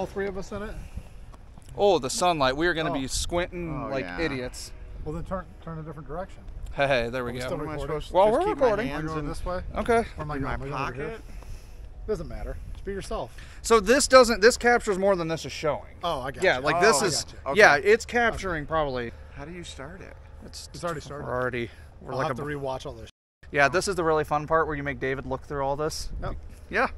all three of us in it? Oh, the sunlight. We are going to be squinting like idiots. Well, then turn a different direction. Hey, there we go. Still recording? Well, we're recording. Am I going this way? Okay. Or am I going pocket? Doesn't matter. Just be yourself. So this captures more than this is showing. Oh, I got you. Yeah, like this is, yeah, it's capturing probably. How do you start it? It's already started. We're I'll have to rewatch all this. Yeah, this is the really fun part where you make David look through all this. Yep. Yeah.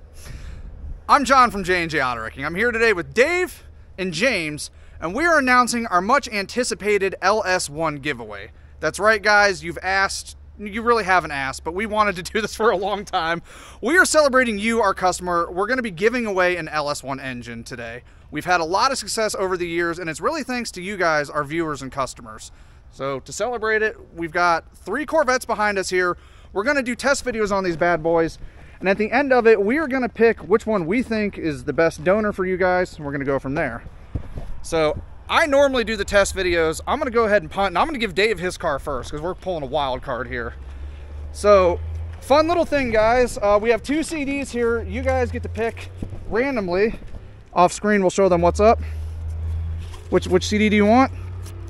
I'm John from J&J Auto Wrecking. I'm here today with Dave and James, and we are announcing our much anticipated LS1 giveaway. That's right, guys. You've asked. You really haven't asked, but we wanted to do this for a long time. We are celebrating you, our customer. We're going to be giving away an LS1 engine today. We've had a lot of success over the years, and it's really thanks to you guys, our viewers and customers. So to celebrate it, we've got 3 Corvettes behind us here. We're going to do test videos on these bad boys, and at the end of it, we are going to pick which one we think is the best donor for you guys, and we're going to go from there. So I normally do the test videos. I'm going to go ahead and punt, and I'm going to give Dave his car first because we're pulling a wild card here. So, fun little thing, guys. We have 2 CDs here. You guys get to pick randomly. Off screen, we'll show them what's up. Which CD do you want?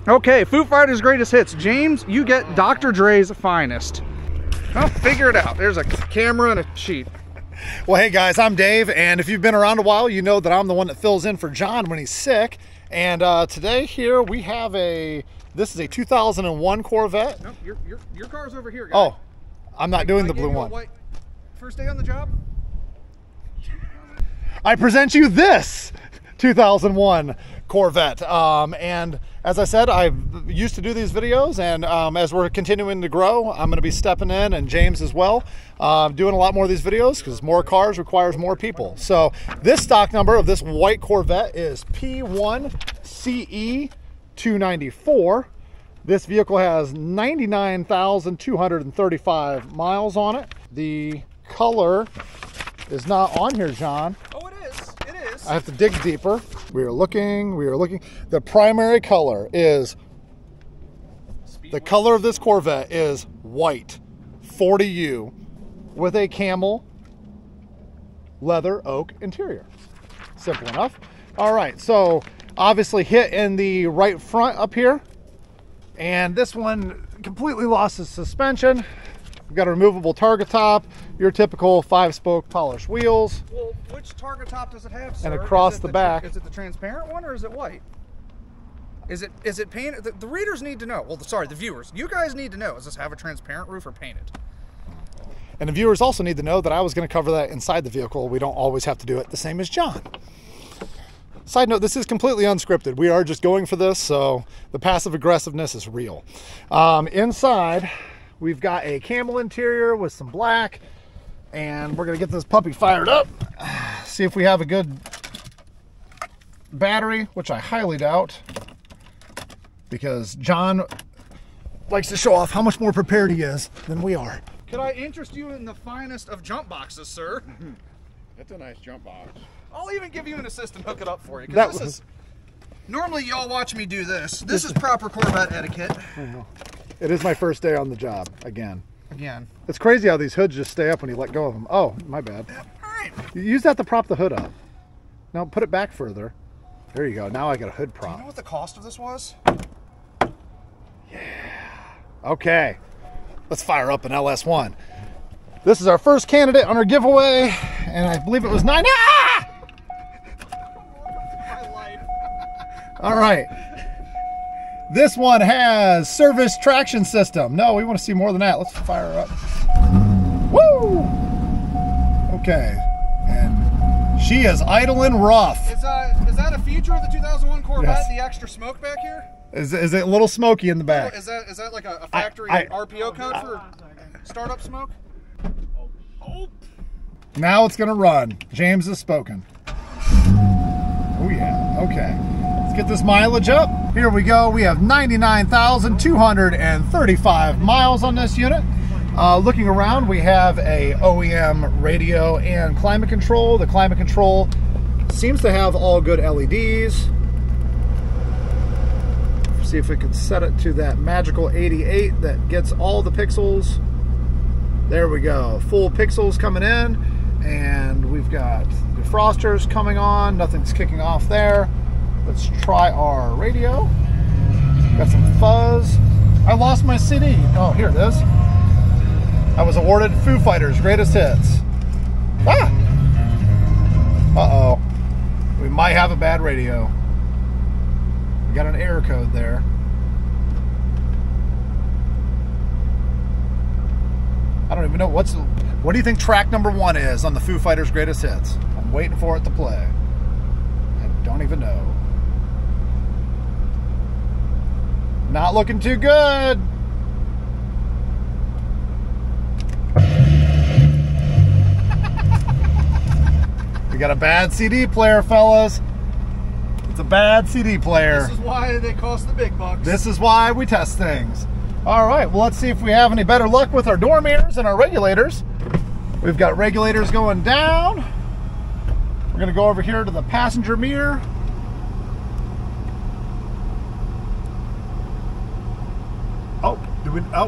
Okay, Foo Fighters' Greatest Hits. James, you get Dr. Dre's Finest. Well, figure it out. There's a camera and a sheet. Well, hey guys, I'm Dave, and if you've been around a while, you know that I'm the one that fills in for John when he's sick. And today here we have this is a 2001 Corvette. No, your car's over here, guys. Oh, I'm not doing the blue one. First day on the job? I present you this 2001 Corvette. And as I said, I used to do these videos, and as we're continuing to grow, I'm going to be stepping in, and James as well, doing a lot more of these videos because more cars requires more people. So this stock number of this white Corvette is P1CE294. This vehicle has 99,235 miles on it. The color is not on here, John. Oh, it is. It is. I have to dig deeper. We are looking. The primary color is, the color of this Corvette is white, 40U, with a camel leather oak interior. Simple enough. All right, so obviously hit in the right front up here. And this one completely lost its suspension. We've got a removable target top, your typical 5-spoke polished wheels. Well, which target top does it have, sir? And across the back. Is it the transparent one or is it white? Is it painted? The readers need to know. Well, sorry, the viewers. You guys need to know. Does this have a transparent roof or painted? And the viewers also need to know that I was going to cover that inside the vehicle. We don't always have to do it the same as John. Side note, this is completely unscripted. We are just going for this, so the passive aggressiveness is real. Inside, we've got a camel interior with some black, and we're gonna get this puppy fired up. See if we have a good battery, which I highly doubt, because John likes to show off how much more prepared he is than we are. Could I interest you in the finest of jump boxes, sir? That's a nice jump box. I'll even give you an assist and hook it up for you. This is, normally y'all watch me do this. This is proper Corvette etiquette. It is my first day on the job, again. It's crazy how these hoods just stay up when you let go of them. Oh, my bad. All right. You use that to prop the hood up. Now put it back further. There you go. Now I got a hood prop. Do you know what the cost of this was? Yeah. Okay. Let's fire up an LS1. This is our first candidate on our giveaway, and I believe it was 9. Ah! All right. This one has service traction system. No, we want to see more than that. Let's fire her up. Woo! Okay. And she is idling rough. Is that a feature of the 2001 Corvette, Yes. the extra smoke back here? Is it a little smoky in the back? Is that like a factory RPO code for startup smoke? Oh. Now it's going to run. James has spoken. Oh, yeah. Okay. Let's get this mileage up. Here we go. We have 99,235 miles on this unit. Looking around, we have a OEM radio and climate control. The climate control seems to have all good LEDs. See if we could set it to that magical 88 that gets all the pixels. There we go. Full pixels coming in. And we've got defrosters coming on. Nothing's kicking off there. Let's try our radio. Got some fuzz. I lost my CD. Oh, here it is. I was awarded Foo Fighters Greatest Hits. Ah! Uh-oh. We might have a bad radio. We got an error code there. I don't even know what do you think track number 1 is on the Foo Fighters Greatest Hits? I'm waiting for it to play. I don't even know. Not looking too good. We got a bad CD player, fellas. It's a bad CD player. This is why they cost the big bucks. This is why we test things. All right, well, let's see if we have any better luck with our door mirrors and our regulators. We've got regulators going down. We're gonna go over here to the passenger mirror.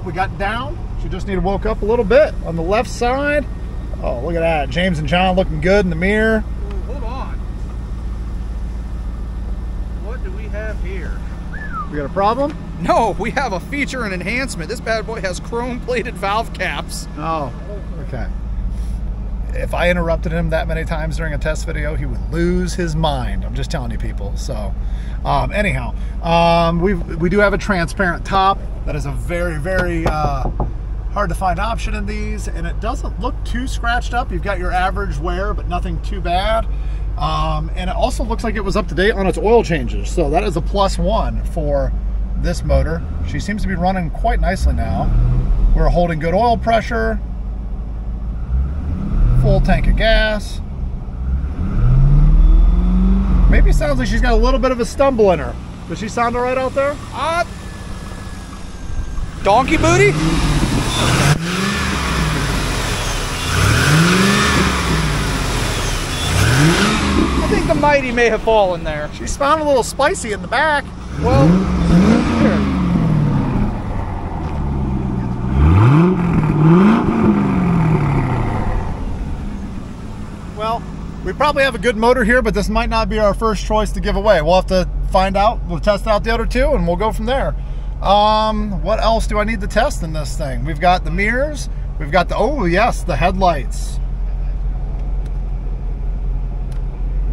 We got down. She just need to woke up a little bit on the left side. Oh, look at that. James and John looking good in the mirror. Ooh, hold on. What do we have here? We got a problem? No, we have a feature and enhancement. This bad boy has chrome-plated valve caps. Oh, okay. If I interrupted him that many times during a test video, he would lose his mind. I'm just telling you, people. So, anyhow, we do have a transparent top. That is a very, very hard to find option in these, and it doesn't look too scratched up. You've got your average wear, but nothing too bad. And it also looks like it was up to date on its oil changes. So that is a +1 for this motor. She seems to be running quite nicely now. We're holding good oil pressure. Full tank of gas. Maybe it sounds like she's got a little bit of a stumble in her. Does she sound all right out there? Donkey booty? I think the Mighty may have fallen there. She's found a little spicy in the back. Well, here. Well, we probably have a good motor here, but this might not be our first choice to give away. We'll have to find out. We'll test out the other two, and we'll go from there. What else do I need to test in this thing? We've got the mirrors. We've got the, oh yes, the headlights.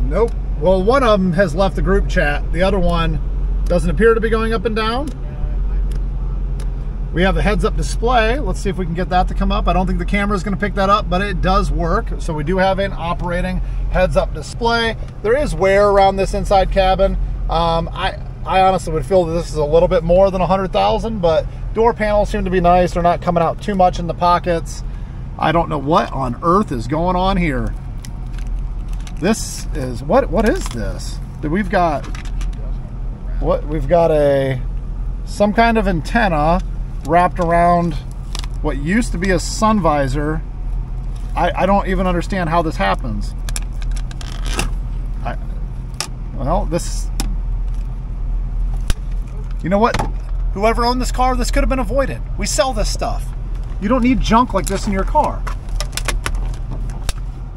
Nope. Well, one of them has left the group chat. The other one doesn't appear to be going up and down. We have a heads-up display. Let's see if we can get that to come up. I don't think the camera is going to pick that up, but it does work. So we do have an operating heads-up display. There is wear around this inside cabin. I honestly would feel that this is a little bit more than 100,000, but door panels seem to be nice. They're not coming out too much in the pockets. I don't know what on earth is going on here. This is, what is this? We've got some kind of antenna wrapped around what used to be a sun visor. I don't even understand how this happens. Well, this, you know what? Whoever owned this car, this could have been avoided. We sell this stuff. You don't need junk like this in your car.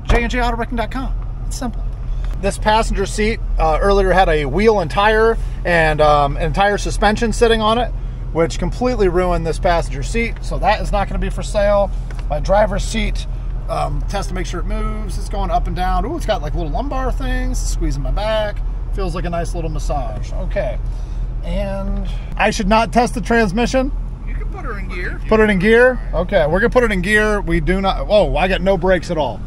JandJAutoWrecking.com. It's simple. This passenger seat earlier had a wheel and tire and entire suspension sitting on it, which completely ruined this passenger seat. So that is not going to be for sale. My driver's seat, test to make sure it moves. It's going up and down. Ooh, it's got like little lumbar things, squeezing my back. Feels like a nice little massage. Okay. And I should not test the transmission. You can put her in gear. Put it in gear? Okay, we're gonna put it in gear. We do not, oh, I got no brakes at all.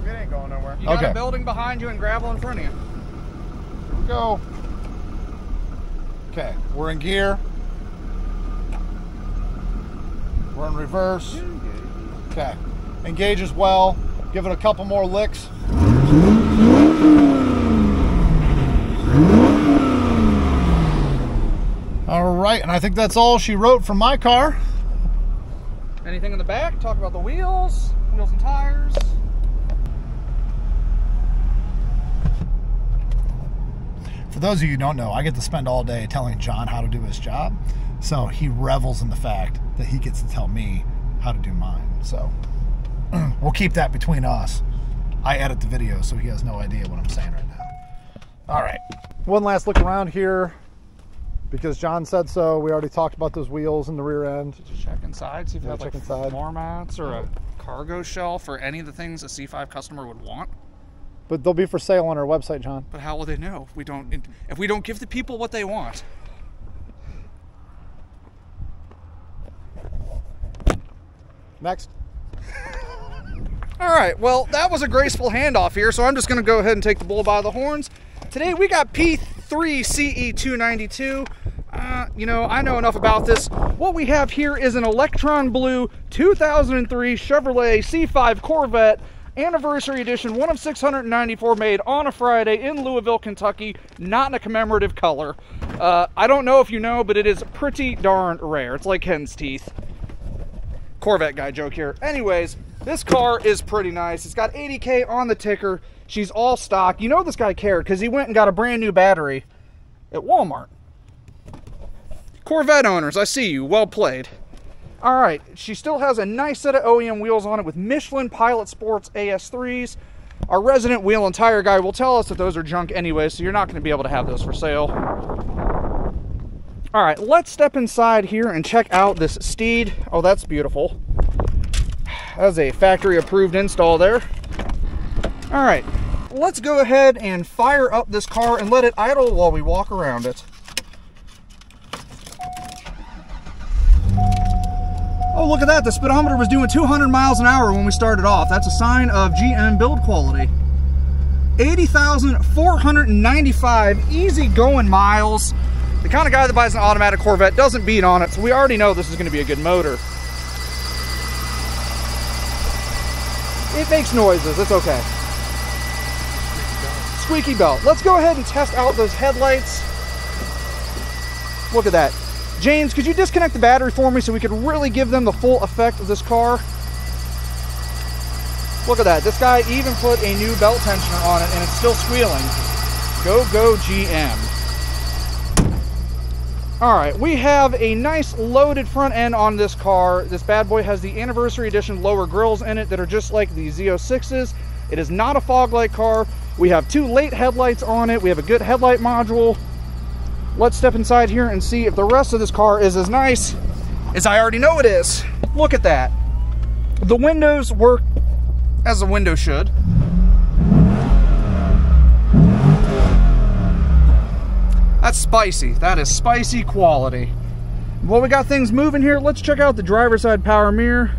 It ain't going nowhere. You got a building behind you and gravel in front of you. Here we go. Okay, we're in gear. We're in reverse. Okay, engage as well. Give it a couple more licks. All right, and I think that's all she wrote from my car. Anything in the back? Talk about the wheels and tires. For those of you who don't know, I get to spend all day telling John how to do his job. So he revels in the fact that he gets to tell me how to do mine. So we'll keep that between us. I edit the video, so he has no idea what I'm saying right now. All right. One last look around here, because John said so. We already talked about those wheels in the rear end. Just check inside, see if they have like inside. floor mats or a cargo shelf or any of the things a C5 customer would want. But they'll be for sale on our website, John. But how will they know if we don't give the people what they want? Next. All right, well, that was a graceful handoff here, so I'm just going to go ahead and take the bull by the horns. Today we got P3CE292. You know, I know enough about this. What we have here is an electron blue 2003 Chevrolet C5 Corvette Anniversary Edition, one of 694, made on a Friday in Louisville, Kentucky, not in a commemorative color. I don't know if you know, but it is pretty darn rare. It's like hen's teeth. Corvette guy joke here. Anyways, this car is pretty nice. It's got 80K on the ticker. She's all stock. You know this guy cared because he went and got a brand new battery at Walmart. Corvette owners, I see you. Well played. All right, she still has a nice set of OEM wheels on it with Michelin Pilot Sports AS3s. Our resident wheel and tire guy will tell us that those are junk anyway, so you're not going to be able to have those for sale. All right, let's step inside here and check out this Steed. Oh, that's beautiful. That's a factory approved install there. All right, let's go ahead and fire up this car and let it idle while we walk around it. Oh, look at that. The speedometer was doing 200 miles an hour when we started off. That's a sign of GM build quality. 80,495 easy going miles. The kind of guy that buys an automatic Corvette doesn't beat on it, so we already know this is going to be a good motor. It makes noises. It's okay. Squeaky belt. Let's go ahead and test out those headlights. Look at that. James, could you disconnect the battery for me so we could really give them the full effect of this car? Look at that. This guy even put a new belt tensioner on it and it's still squealing. Go, go, GM. All right, we have a nice loaded front end on this car. This bad boy has the Anniversary Edition lower grills in it that are just like the Z06s. It is not a fog light car. We have two late headlights on it. We have a good headlight module. Let's step inside here and see if the rest of this car is as nice as I already know it is. Look at that. The windows work as a window should. That's spicy. That is spicy quality. Well, we got things moving here. Let's check out the driver's side power mirror.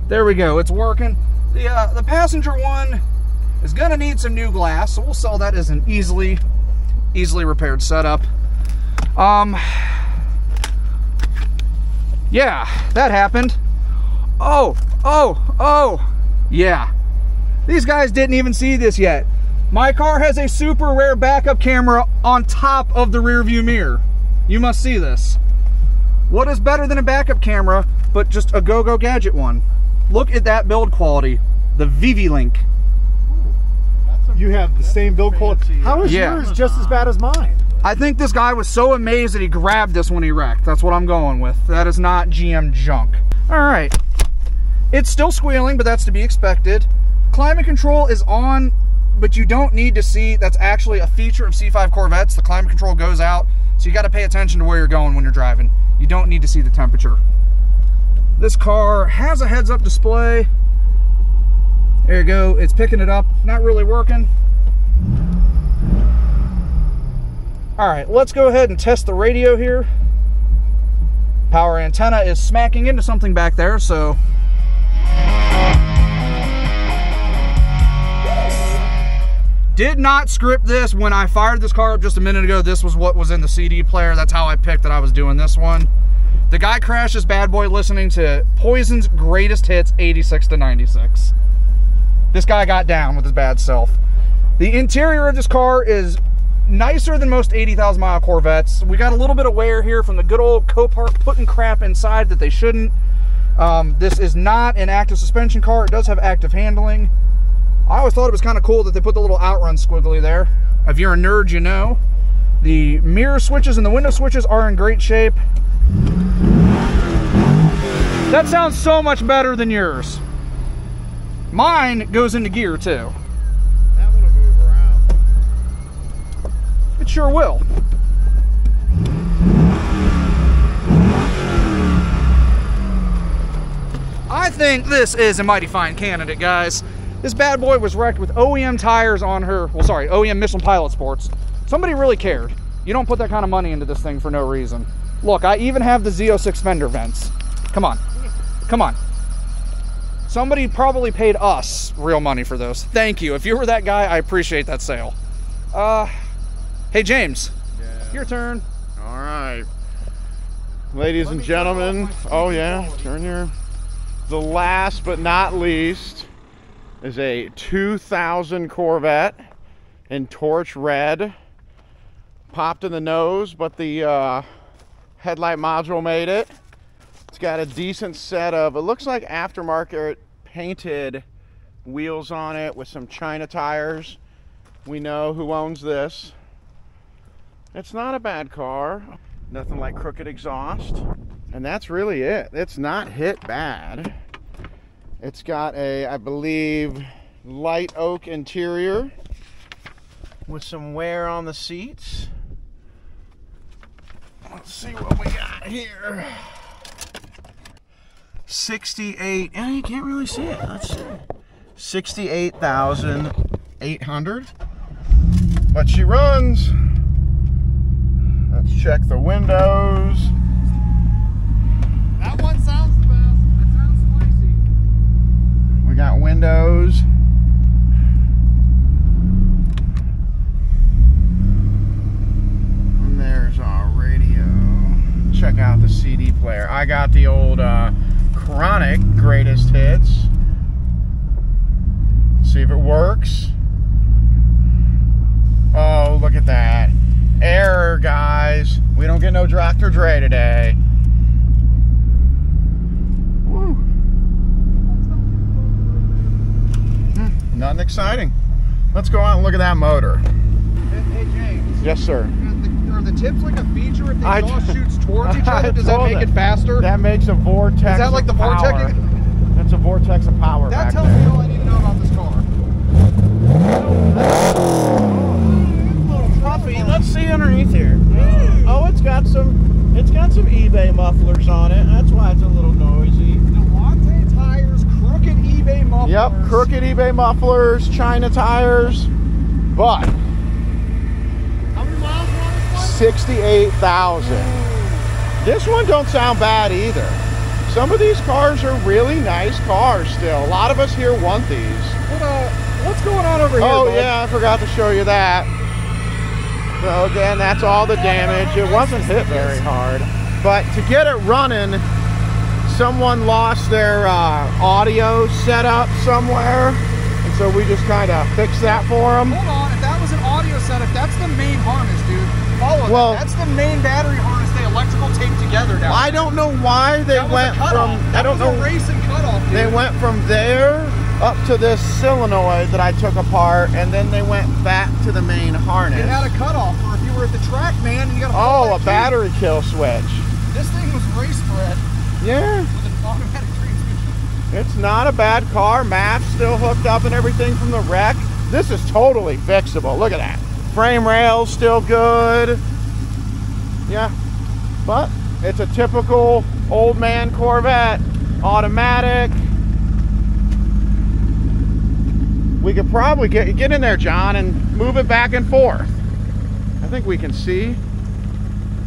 There we go. It's working. The passenger one is gonna need some new glass, so we'll sell that as an easily repaired setup. Yeah, that happened. Oh, yeah. These guys didn't even see this yet. My car has a super rare backup camera on top of the rear view mirror. You must see this. What is better than a backup camera, but just a go-go gadget one? Look at that build quality. The VV-Link. You have the same build quality. How is yours just as bad as mine? I think this guy was so amazed that he grabbed this when he wrecked. That's what I'm going with. That is not GM junk. All right. It's still squealing, but that's to be expected. Climate control is on, but you don't need to see. That's actually a feature of C5 Corvettes. The climate control goes out, so you got to pay attention to where you're going when you're driving. You don't need to see the temperature. This car has a heads-up display. There you go. It's picking it up. Not really working. All right, let's go ahead and test the radio here. Power antenna is smacking into something back there, so. Did not script this. When I fired this car up just a minute ago, this was what was in the CD player. That's how I picked that I was doing this one. The guy crashed this bad boy listening to Poison's Greatest Hits 86 to 96. This guy got down with his bad self. The interior of this car is nicer than most 80,000 mile Corvettes. We got a little bit of wear here from the good old Copart putting crap inside that they shouldn't. This is not an active suspension car. It does have active handling. I always thought it was kind of cool that they put the little outrun squiggly there. If you're a nerd, you know. The mirror switches and the window switches are in great shape. That sounds so much better than yours. Mine goes into gear too. That one will move around. It sure will. I think this is a mighty fine candidate, guys. This bad boy was wrecked with OEM tires on her, well, sorry, OEM Michelin Pilot Sports. Somebody really cared. You don't put that kind of money into this thing for no reason. Look, I even have the Z06 fender vents. Come on, come on. Somebody probably paid us real money for those. Thank you. If you were that guy, I appreciate that sale. Hey, James, your turn. All right. Ladies and gentlemen, oh yeah, turn your... The last but not least is a 2000 Corvette in torch red. Popped in the nose, but the headlight module made it. It's got a decent set of, it looks like aftermarket painted wheels on it with some China tires. We know who owns this. It's not a bad car. Nothing like crooked exhaust. And that's really it. It's not hit bad. It's got a, I believe, light oak interior with some wear on the seats. Let's see what we got here. 68, yeah, you can't really see it. Let's see. 68,800. But she runs. Let's check the windows. That one sounds the best. That sounds spicy. We got windows. And there's our radio. Check out the CD player. I got the old Chronic Greatest Hits. Let's see if it works. Oh, look at that. Error, guys. We don't get no Dr. Dre today. Woo. Nothing exciting. Let's go out and look at that motor. Hey, James. Yes, sir. Are the tips like a feature if the exhaust shoots towards each other? Does that make it faster? That makes a vortex. Is that like the vortex? That's a vortex of power. That tells me all I need to know about this car. Fluffy. Let's see underneath here. Oh, it's got some eBay mufflers on it. That's why it's a little noisy. Delonte tires, crooked eBay mufflers. Yep, crooked eBay mufflers, China tires, but How many miles are on this one? 68,000. This one don't sound bad either. Some of these cars are really nice cars still. A lot of us here want these. What's going on over here? Oh, bud? yeah, I forgot to show you that. So again, that's all the damage. It wasn't hit very hard. But to get it running, someone lost their audio setup somewhere. And so we just kind of fixed that for them. Hold on, if that was an audio setup, that's the main harness, dude. Follow Well, that. That's the main battery harness they electrical taped together down. I don't know why they went from, I don't know, race and cutoff, dude. they went from there up to this solenoid that I took apart, and then they went back to the main harness. It had a cutoff for if you were at the track, man, and you got Oh, a battery kill switch. This thing was race bred Yeah. with an automatic transmission. It's not a bad car. Map's still hooked up and everything from the wreck. This is totally fixable. Look at that. Frame rail's still good. Yeah. But it's a typical old man Corvette. Automatic. We could probably get in there, John, and move it back and forth. I think we can see.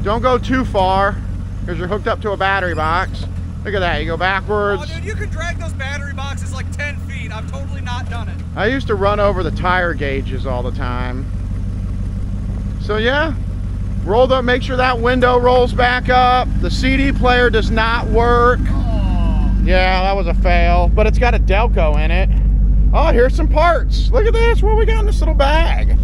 Don't go too far because you're hooked up to a battery box. Look at that, you go backwards. Oh, dude, you can drag those battery boxes like 10 feet. I've totally not done it. I used to run over the tire gauges all the time. So yeah, rolled up, make sure that window rolls back up. The CD player does not work. Oh. Yeah, that was a fail, but it's got a Delco in it. Oh, here's some parts. Look at this, what we got in this little bag?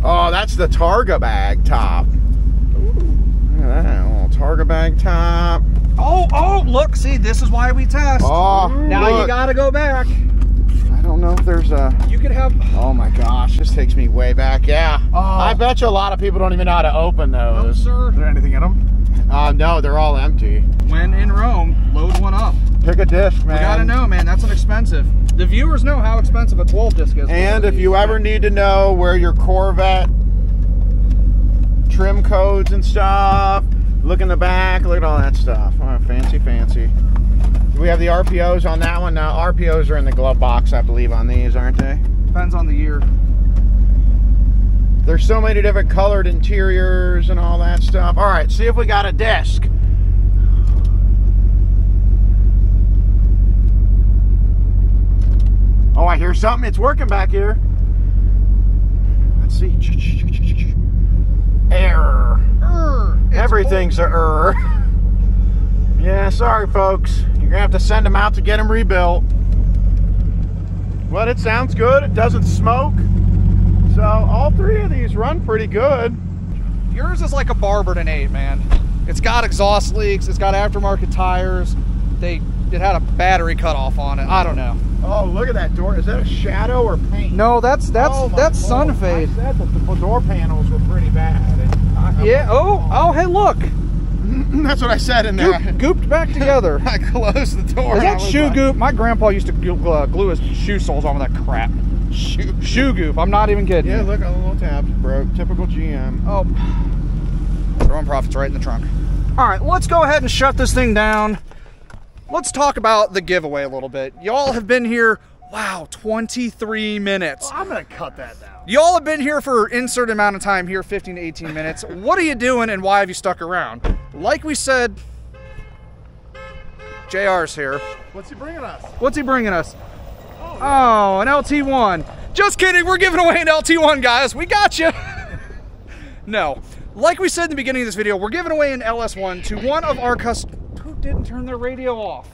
Oh, that's the Targa bag top. Look at that, little Targa bag top. Oh, look, see, this is why we test. Oh, now look. you gotta go back. I don't know if there's a... You could have... Oh my gosh, this takes me way back. Yeah. Oh. I bet you a lot of people don't even know how to open those. No, sir. Is there anything in them? No, they're all empty. When in Rome, load one up. Pick a disc, man. We gotta know, man. That's an expensive. The viewers know how expensive a 12 disc is. And if you ever need to know where your Corvette trim codes and stuff, look in the back, look at all that stuff. Oh, fancy, fancy. Do we have the RPOs on that one? Now, RPOs are in the glove box, I believe, on these, aren't they? Depends on the year. There's so many different colored interiors and all that stuff. All right, see if we got a disc. Oh, I hear something. It's working back here. Let's see. Error. Everything's an error. Yeah, sorry, folks. You're going to have to send them out to get them rebuilt. Well, it sounds good. It doesn't smoke. So all three of these run pretty good. Yours is like a Barberton 8, man. It's got exhaust leaks. It's got aftermarket tires. It had a battery cutoff on it. I don't know. Oh, look at that door. Is that a shadow or paint? No, that's sun fade. I said that the door panels were pretty bad. Yeah. Oh, hey, look. That's what I said in there. Gooped back together. I closed the door. Is that shoe goop? My grandpa used to glue his shoe soles on with that crap. Shoe goop. I'm not even kidding. Yeah, look, all the little tabs broke. Typical GM. Oh. Throwing profits right in the trunk. All right, let's go ahead and shut this thing down. Let's talk about the giveaway a little bit. Y'all have been here, wow, 23 minutes. I'm going to cut that down. Y'all have been here for insert amount of time here, 15 to 18 minutes. What are you doing and why have you stuck around? Like we said, JR's here. What's he bringing us? What's he bringing us? Oh, an LT1. Just kidding, we're giving away an LT1, guys. We got you. No, like we said in the beginning of this video, we're giving away an LS1 to one of our customers. Who didn't turn their radio off?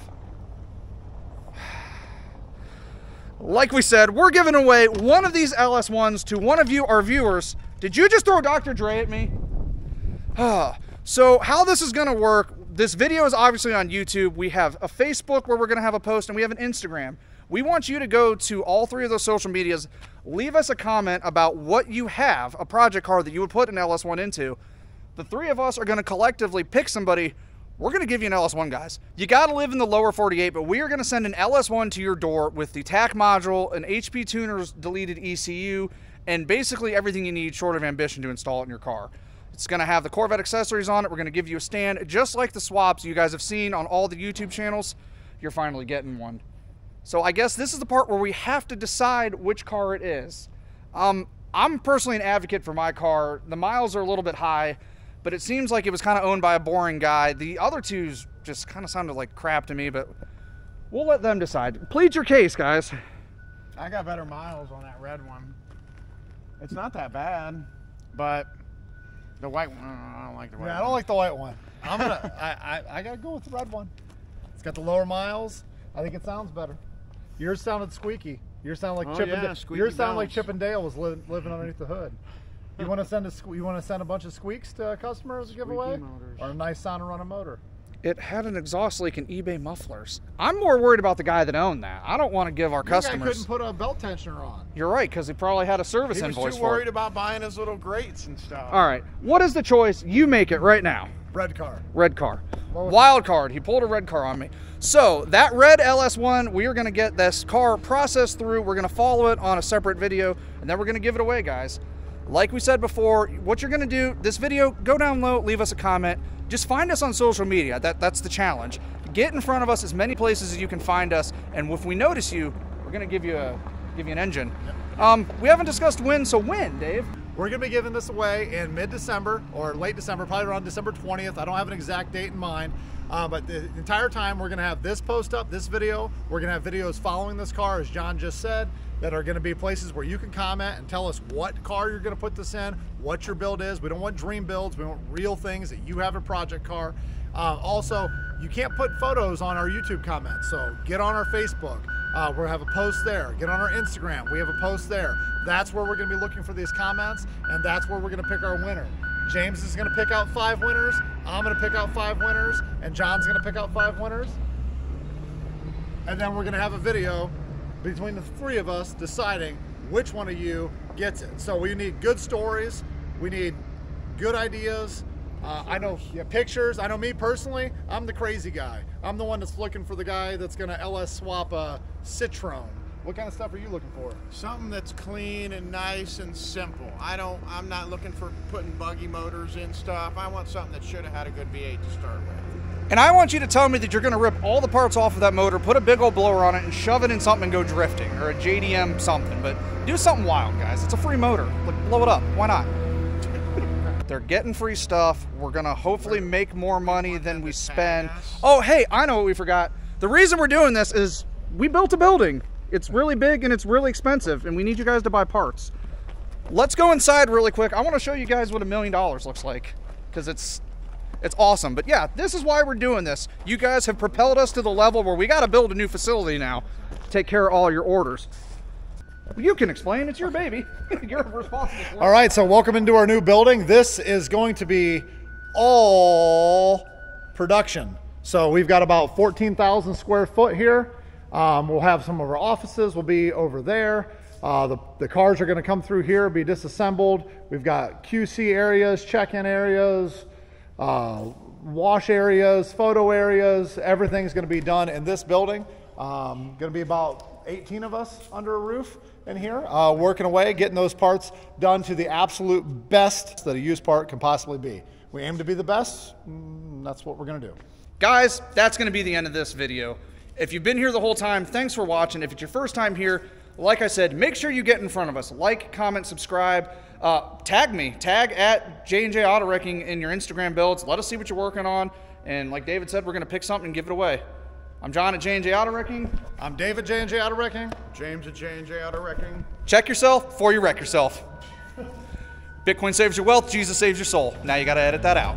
Like we said, we're giving away one of these LS1s to one of you, our viewers. Did you just throw Dr. Dre at me? So how this is gonna work, this video is obviously on YouTube. We have a Facebook where we're gonna have a post, and we have an Instagram. We want you to go to all three of those social medias, leave us a comment about what you have, a project car that you would put an LS1 into. The three of us are gonna collectively pick somebody. We're gonna give you an LS1, guys. You gotta live in the lower 48, but we are gonna send an LS1 to your door with the TAC module, an HP Tuner's deleted ECU, and basically everything you need short of ambition to install it in your car. It's gonna have the Corvette accessories on it. We're gonna give you a stand, just like the swaps you guys have seen on all the YouTube channels. You're finally getting one. So I guess this is the part where we have to decide which car it is. I'm personally an advocate for my car. The miles are a little bit high, but it seems like it was kind of owned by a boring guy. The other twos just kind of sounded like crap to me, but we'll let them decide. Plead your case, guys. I got better miles on that red one. It's not that bad, but the white one, I don't like the white one. Yeah, I don't like the white one. I gotta go with the red one. It's got the lower miles. I think it sounds better. Yours sounded squeaky. Yours sounded like Yours sounded like Chip and Dale was living underneath the hood. You want to send a bunch of squeaks to customers to give away, or a nice sound and run a motor? It had an exhaust leak in eBay mufflers. I'm more worried about the guy that owned that. I don't want to give our customers. Guy couldn't put a belt tensioner on. You're right, because he probably had a service invoice for it. He was too worried about buying his little grates and stuff. All right, what is the choice? You make it right now. Red car. Red car. Wild card. He pulled a red car on me. So that red LS1, we are going to get this car processed through. We're going to follow it on a separate video, and then we're going to give it away, guys. Like we said before, what you're going to do, this video, go down low, leave us a comment. Just find us on social media. That's the challenge. Get in front of us as many places as you can find us, and if we notice you, we're going to give you an engine. We haven't discussed when, so when, Dave? We're going to be giving this away in mid-December or late December, probably around December 20th. I don't have an exact date in mind, but the entire time we're going to have this post up, this video. We're going to have videos following this car, as John just said, that are going to be places where you can comment and tell us what car you're going to put this in, what your build is. We don't want dream builds. We want real things that you have a project car. Also, you can't put photos on our YouTube comments, so get on our Facebook. We're going to have a post there. Get on our Instagram. We have a post there. That's where we're going to be looking for these comments, and that's where we're going to pick our winner. James is going to pick out 5 winners. I'm going to pick out 5 winners, and John's going to pick out 5 winners. And then we're going to have a video between the 3 of us deciding which one of you gets it. So we need good stories. We need good ideas. I know pictures. I know me personally, I'm the crazy guy. I'm the one that's looking for the guy that's going to LS swap a Citroen. What kind of stuff are you looking for? Something that's clean and nice and simple. I'm not looking for putting buggy motors in stuff. I want something that should have had a good V8 to start with. And I want you to tell me that you're going to rip all the parts off of that motor, put a big old blower on it, and shove it in something and go drifting, or a JDM something. But do something wild, guys. It's a free motor. Like, blow it up. Why not? They're getting free stuff. We're going to hopefully make more money than we spend. Oh, hey, I know what we forgot. The reason we're doing this is we built a building. It's really big and it's really expensive, and we need you guys to buy parts. Let's go inside really quick. I want to show you guys what $1 million looks like, because it's awesome. But yeah, this is why we're doing this. You guys have propelled us to the level where we got to build a new facility now to take care of all your orders. You can explain. It's your baby. You're responsible for it. All right, so welcome into our new building. This is going to be all production. So we've got about 14,000 square foot here. We'll have some of our offices will be over there. The cars are going to come through here, be disassembled. We've got QC areas, check-in areas, wash areas, photo areas. Everything's going to be done in this building. Going to be about 18 of us under a roof in here, working away, getting those parts done to the absolute best that a used part can possibly be. We aim to be the best. That's what we're going to do. Guys, that's going to be the end of this video. If you've been here the whole time, thanks for watching. If it's your first time here, like I said, make sure you get in front of us. Like, comment, subscribe. Tag me. Tag at J&J Auto Wrecking in your Instagram builds. Let us see what you're working on. And like David said, we're going to pick something and give it away. I'm John at J&J Auto Wrecking. I'm David, J&J Auto Wrecking. James at J&J Auto Wrecking. Check yourself before you wreck yourself. Bitcoin saves your wealth. Jesus saves your soul. Now you got to edit that out.